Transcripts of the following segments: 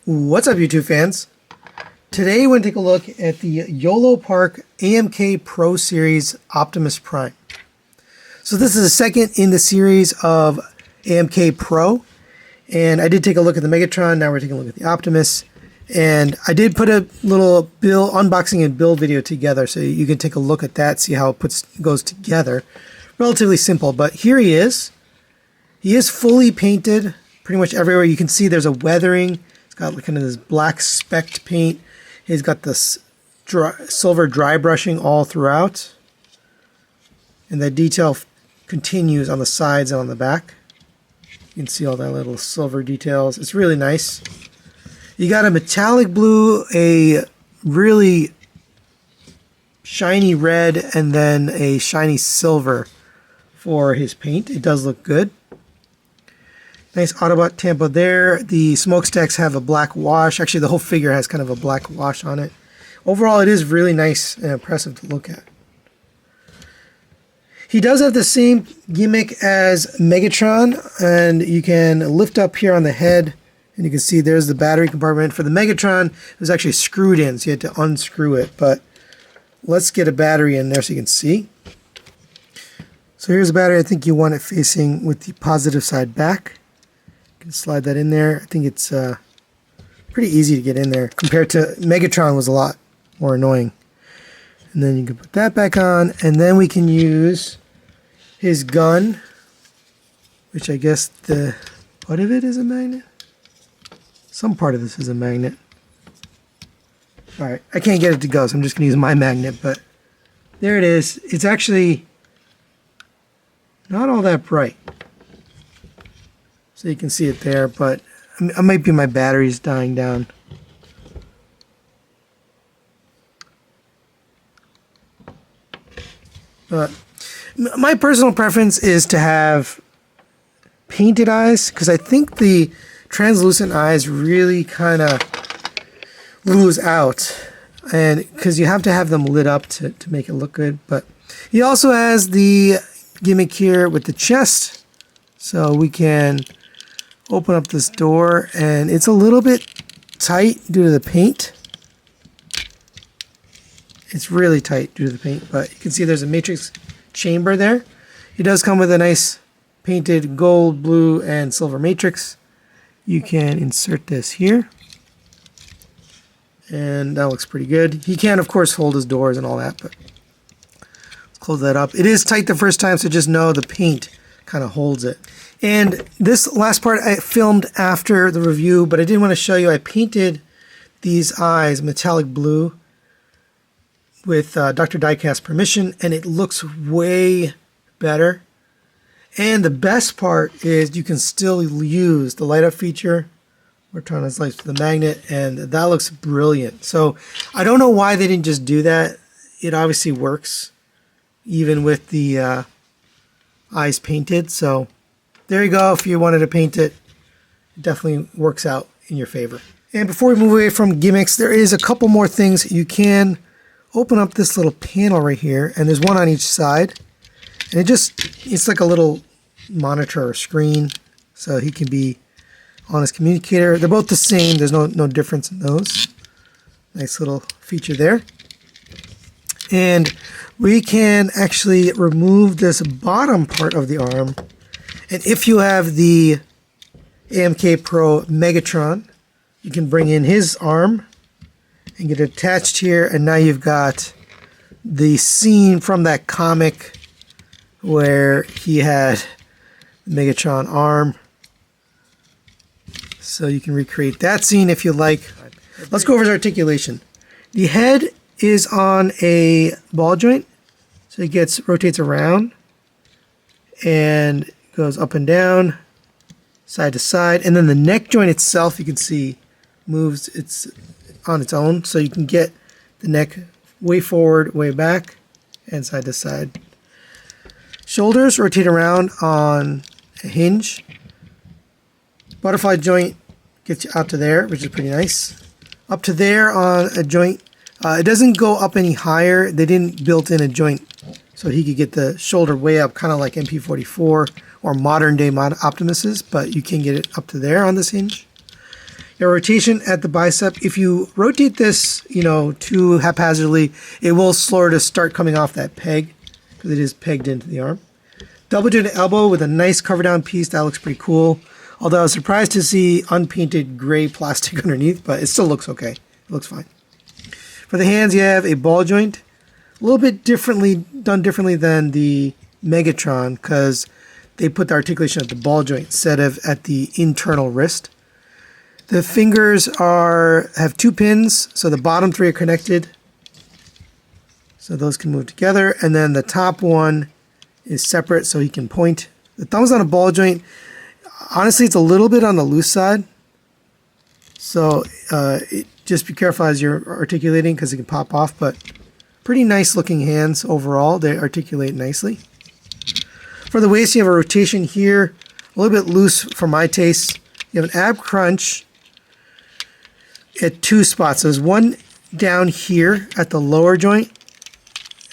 What's up, YouTube fans? Today we're going to take a look at the Yolopark AMK Pro Series Optimus Prime. So this is the second in the series of AMK Pro, and I did take a look at the Megatron. Now we're taking a look at the Optimus, and I did put a little unboxing and build video together, so you can take a look at that, see how it goes together. Relatively simple, but here he is. He is fully painted pretty much everywhere. You can see there's a weathering. Got kind of this black specked paint. He's got this silver dry brushing all throughout. And the detail continues on the sides and on the back. You can see all that little silver details. It's really nice. You got a metallic blue, a really shiny red, and then a shiny silver for his paint. It does look good. Nice Autobot Tampa there. The smokestacks have a black wash. Actually, the whole figure has kind of a black wash on it. Overall, it is really nice and impressive to look at. He does have the same gimmick as Megatron, and you can lift up here on the head, and you can see there's the battery compartment. For the Megatron, it was actually screwed in, so you had to unscrew it. But let's get a battery in there so you can see. So here's the battery. I think you want it facing with the positive side back. Slide that in there. I think it's pretty easy to get in there compared to Megatron was a lot more annoying. And then you can put that back on, and then we can use his gun, which I guess the part of it is a magnet. Some part of this is a magnet. Alright, I can't get it to go, so I'm just going to use my magnet, but there it is. It's actually not all that bright. So you can see it there, but it might be my batteries dying down. But my personal preference is to have painted eyes, because I think the translucent eyes really kind of lose out, and because you have to have them lit up to make it look good. But he also has the gimmick here with the chest, so we can open up this door, and it's a little bit tight due to the paint. It's really tight due to the paint, but you can see there's a matrix chamber there. It does come with a nice painted gold, blue, and silver matrix. You can insert this here, and that looks pretty good. He can, of course, hold his doors and all that, but let's close that up. It is tight the first time, so just know the paint kind of holds it. And this last part I filmed after the review, but I did want to show you I painted these eyes metallic blue with Dr. Diecast permission, and it looks way better. And the best part is you can still use the light up feature. We're trying to slice to the magnet, and that looks brilliant. So I don't know why they didn't just do that. It obviously works even with the eyes painted. So there you go. If you wanted to paint it, it definitely works out in your favor. And before we move away from gimmicks, there is a couple more things. You can open up this little panel right here, and there's one on each side. And it's like a little monitor or screen, so he can be on his communicator. They're both the same. There's no difference in those. Nice little feature there. And we can actually remove this bottom part of the arm. And if you have the AMK Pro Megatron, you can bring in his arm and get it attached here. And now you've got the scene from that comic where he had the Megatron arm. So you can recreate that scene if you like. Let's go over his articulation. The head is on a ball joint, so it rotates around and goes up and down, side to side, and then the neck joint itself, you can see, moves on its own, so you can get the neck way forward, way back, and side to side. Shoulders rotate around on a hinge. Butterfly joint gets you out to there, which is pretty nice. Up to there on a joint. It doesn't go up any higher. They didn't build in a joint so he could get the shoulder way up, kind of like MP44 or modern day Optimus's, but you can get it up to there on this hinge. A rotation at the bicep. If you rotate this, too haphazardly, it will sort of start coming off that peg because it is pegged into the arm. Double jointed elbow with a nice cover down piece. That looks pretty cool. Although I was surprised to see unpainted gray plastic underneath, but it still looks okay. It looks fine. For the hands, you have a ball joint. A little bit done differently than the Megatron because they put the articulation at the ball joint instead of at the internal wrist. The fingers have 2 pins, so the bottom 3 are connected. So those can move together. And then the top one is separate so he can point. The thumb's on a ball joint. Honestly, it's a little bit on the loose side. So just be careful as you're articulating because it can pop off. But pretty nice looking hands overall. They articulate nicely. For the waist, you have a rotation here. A little bit loose for my taste. You have an ab crunch at 2 spots. There's one down here at the lower joint.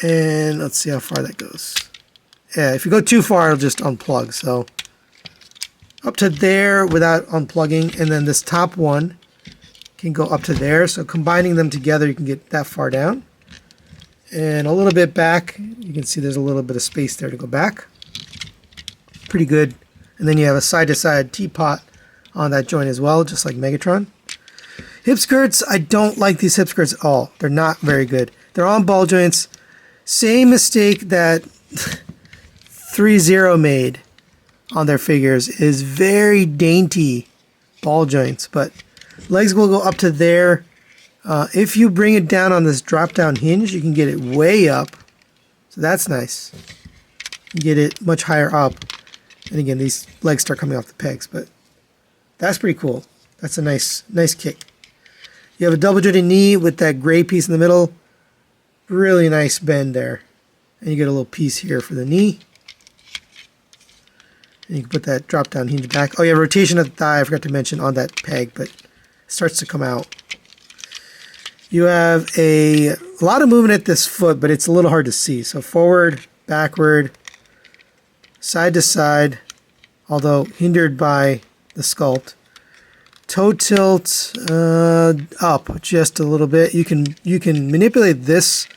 And let's see how far that goes. Yeah, if you go too far, it'll just unplug. So up to there without unplugging. And then this top one can go up to there. So combining them together, you can get that far down. And a little bit back. You can see there's a little bit of space there to go back. Pretty good. And then you have a side-to-side teapot on that joint as well, just like Megatron. Hip skirts, I don't like these hip skirts at all. They're not very good. They're on ball joints. Same mistake that 3-0 made on their figures is very dainty ball joints, but legs will go up to there. If you bring it down on this drop-down hinge, you can get it way up. So that's nice. You get it much higher up. And again, these legs start coming off the pegs, but that's pretty cool. That's a nice kick. You have a double jointed knee with that gray piece in the middle. Really nice bend there. And you get a little piece here for the knee. And you can put that drop down hinge back. Oh yeah, rotation of the thigh, I forgot to mention on that peg, but it starts to come out. You have a lot of movement at this foot, but it's a little hard to see. So forward, backward, side to side, although hindered by the sculpt. Toe tilt up just a little bit. You can manipulate this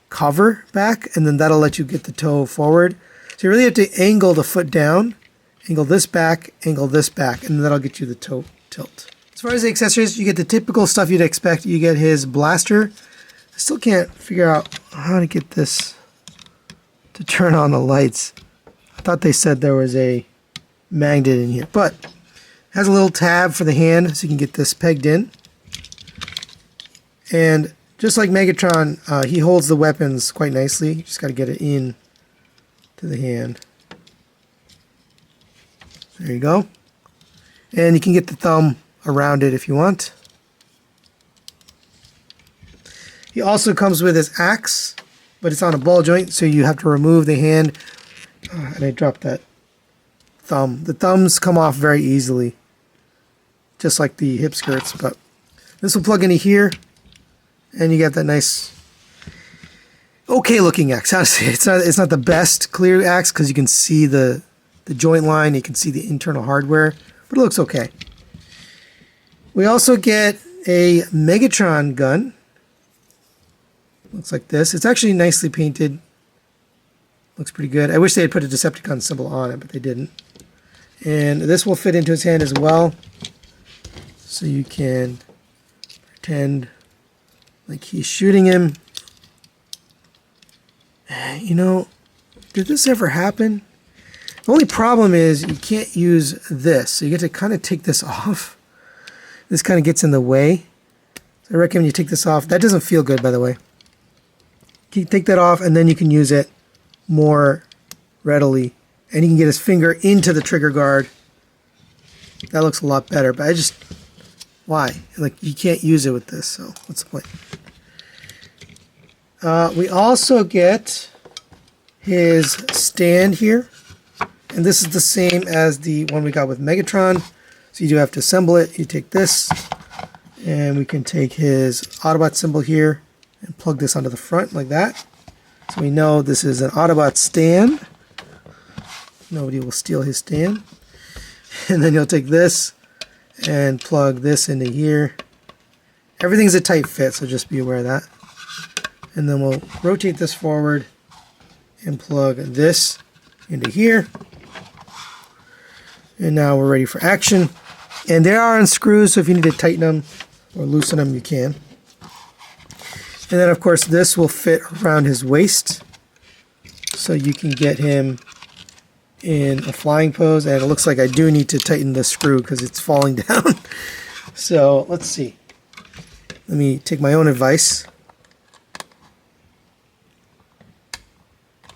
cover back, and then that'll let you get the toe forward. So you really have to angle the foot down, angle this back, and then that'll get you the toe tilt. As far as the accessories, you get the typical stuff you'd expect. You get his blaster. I still can't figure out how to get this to turn on the lights. I thought they said there was a magnet in here, but it has a little tab for the hand so you can get this pegged in. And just like Megatron, he holds the weapons quite nicely. You just got to get it in to the hand. There you go. And you can get the thumb around it if you want. He also comes with his axe, but it's on a ball joint, so you have to remove the hand. And I dropped that thumb. The thumbs come off very easily, just like the hip skirts, but this will plug into here, and you get that nice, okay looking axe. Honestly, it's not the best clear axe because you can see the joint line, you can see the internal hardware, but it looks okay. We also get a Megatron gun. Looks like this. It's actually nicely painted. Looks pretty good. I wish they had put a Decepticon symbol on it, but they didn't. And this will fit into his hand as well. So you can pretend like he's shooting him. You know, did this ever happen? The only problem is you can't use this. So you get to kind of take this off. This kind of gets in the way. So I recommend you take this off. That doesn't feel good, by the way. You take that off, and then you can use it more readily. And he can get his finger into the trigger guard. That looks a lot better, but why? Like, you can't use it with this, so what's the point? We also get his stand here. And this is the same as the one we got with Megatron. So you do have to assemble it. You take this, and we can take his Autobot symbol here and plug this onto the front like that. So we know this is an Autobot stand. Nobody will steal his stand. And then you'll take this and plug this into here. Everything's a tight fit, so just be aware of that. And then we'll rotate this forward and plug this into here. And now we're ready for action. And they are on screws, so if you need to tighten them or loosen them, you can. And then, of course, this will fit around his waist, so you can get him in a flying pose. And it looks like I do need to tighten the screw because it's falling down. So let's see. Let me take my own advice.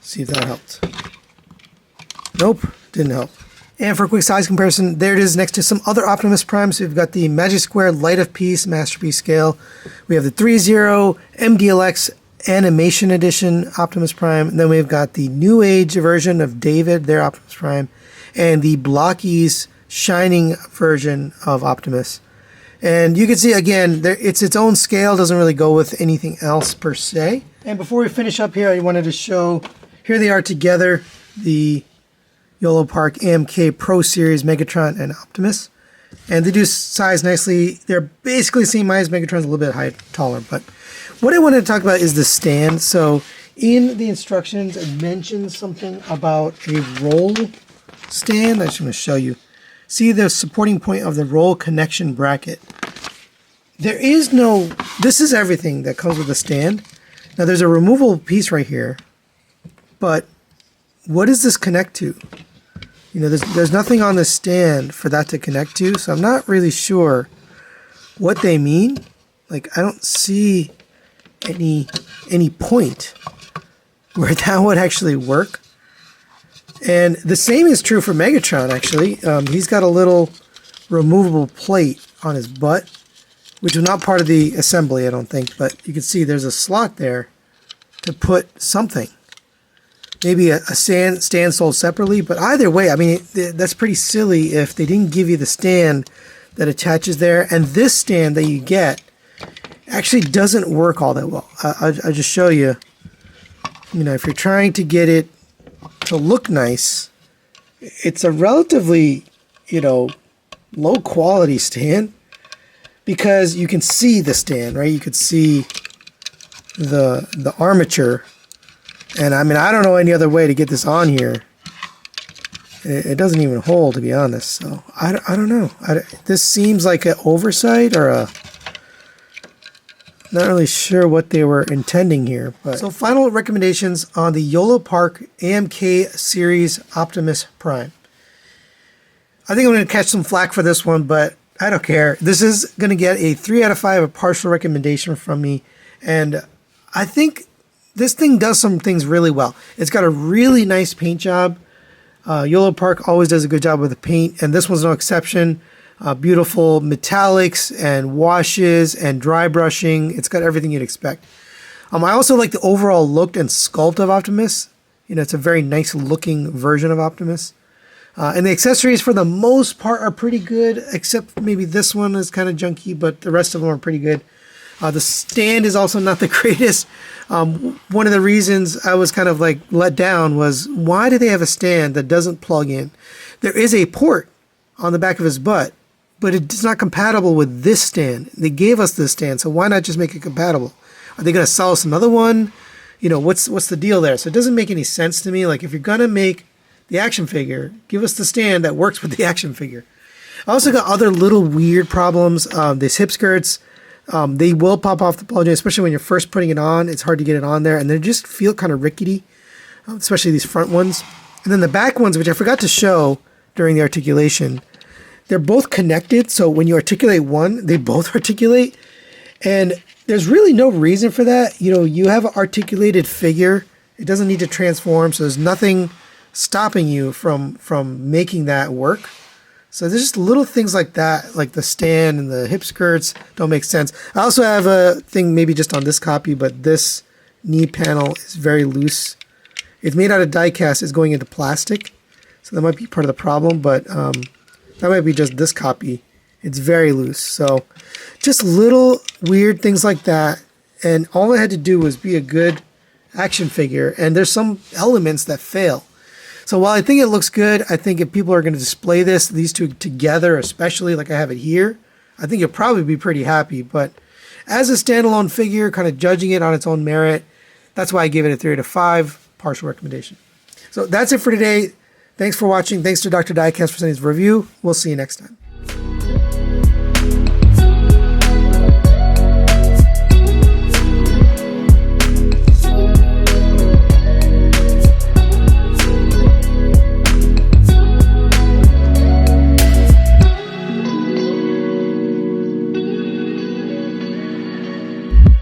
See if that helped. Nope, didn't help. And for a quick size comparison, there it is next to some other Optimus Primes. So we've got the Magic Square Light of Peace Masterpiece Scale. We have the 3.0 MDLX Animation Edition Optimus Prime. And then we've got the New Age version of David, their Optimus Prime. And the Blockies Shining version of Optimus. And you can see, again, it's its own scale. Doesn't really go with anything else per se. And before we finish up here, I wanted to show, here they are together, the Yolopark AMK Pro Series Megatron and Optimus. And they do size nicely. They're basically the same height as Megatron's, a little bit taller. But what I wanted to talk about is the stand. So in the instructions, it mentions something about a roll stand. I just want to show you. See the supporting point of the roll connection bracket. There is no, this is everything that comes with the stand. Now there's a removable piece right here, but what does this connect to? You know, there's nothing on the stand for that to connect to, so I'm not really sure what they mean. Like, I don't see any point where that would actually work. And the same is true for Megatron, actually. He's got a little removable plate on his butt, which is not part of the assembly, I don't think, but you can see there's a slot there to put something. Maybe a stand sold separately, but either way, I mean, that's pretty silly if they didn't give you the stand that attaches there. And this stand that you get actually doesn't work all that well. I'll just show you. You know, if you're trying to get it to look nice, it's a relatively, you know, low quality stand because you can see the stand, right? You could see the armature. And I mean, I don't know any other way to get this on here. It doesn't even hold, to be honest. So I don't know. This seems like an oversight or a... Not really sure what they were intending here. But so final recommendations on the Yolopark AMK Series Optimus Prime. I think I'm going to catch some flack for this one, but I don't care. This is going to get a 3 out of 5, a partial recommendation from me. And I think this thing does some things really well. It's got a really nice paint job. Yolopark always does a good job with the paint, and this one's no exception. Beautiful metallics and washes and dry brushing. It's got everything you'd expect. I also like the overall look and sculpt of Optimus. You know, it's a very nice looking version of Optimus. And the accessories for the most part are pretty good, except maybe this one is kind of junky, but the rest of them are pretty good. The stand is also not the greatest. One of the reasons I was kind of like let down was, why do they have a stand that doesn't plug in? There is a port on the back of his butt, but it's not compatible with this stand. They gave us this stand, so why not just make it compatible? Are they going to sell us another one? You know, what's the deal there? So it doesn't make any sense to me. Like, if you're going to make the action figure, give us the stand that works with the action figure. I also got other little weird problems. These hip skirts, they will pop off the ball joint, especially when you're first putting it on. It's hard to get it on there, and they just feel kind of rickety, especially these front ones. And then the back ones, which I forgot to show during the articulation, they're both connected, so when you articulate one, they both articulate. And there's really no reason for that. You know, you have an articulated figure. It doesn't need to transform, so there's nothing stopping you from making that work. So there's just little things like that, like the stand and the hip skirts don't make sense. I also have a thing maybe just on this copy, but this knee panel is very loose. It's made out of die cast. It's going into plastic, so that might be part of the problem, but that might be just this copy. It's very loose. So just little weird things like that. And all I had to do was be a good action figure. And there's some elements that fail. So while I think it looks good, I think if people are going to display these two together, especially like I have it here, I think you'll probably be pretty happy. But as a standalone figure, kind of judging it on its own merit, that's why I give it a 3 out of 5, partial recommendation. So that's it for today. Thanks for watching. Thanks to Dr. Diecast for sending his review. We'll see you next time.